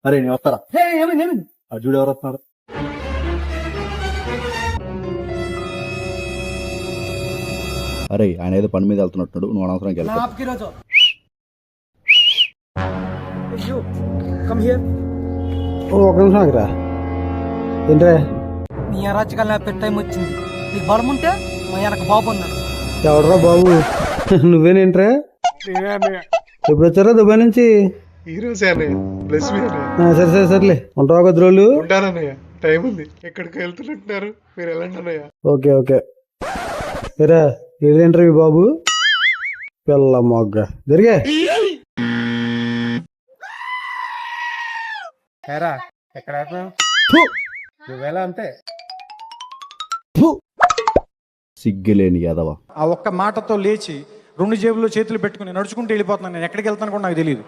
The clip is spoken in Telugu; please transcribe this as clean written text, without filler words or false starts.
అరే నేను వస్తారా అర్జుడు ఎవరు వస్తున్నారు? అరే ఆయన ఏదో పని మీద వెళ్తున్నట్టు నువ్వు అనవసరం వెళ్తా. ఒక నిమిషం ఆగిరా. ఏంట్రా నీ అరాచకాల పెద్ద టైం వచ్చింది. నీకు బలం ఉంటే మా వెనక బాబు అన్నాడు. ఎవడరా బాబు? నువ్వేనేంట్రా? ఎప్పుడు వచ్చారా దుబాయ్ నుంచి? సరే సరే సర్లే, ఉంటావా కొద్ది రోజులు? టైం ఉంది, ఎక్కడికి వెళ్తున్నట్టున్నారు మీరు? వెళ్ళండి అన్నయ్య. Okay okay. సరే ఏదేంట్రా మీ బాబు? పిల్ల మొగ్గ జరిగే ఎక్కడ నువ్వెలా అంతే సిగ్గులేని యాదవ. ఆ ఒక్క మాటతో లేచి 2 జేబుల్లో చేతులు పెట్టుకుని నడుచుకుంటూ వెళ్ళిపోతున్నాను. నేను ఎక్కడికి వెళ్తాను కూడా నాకు తెలియదు.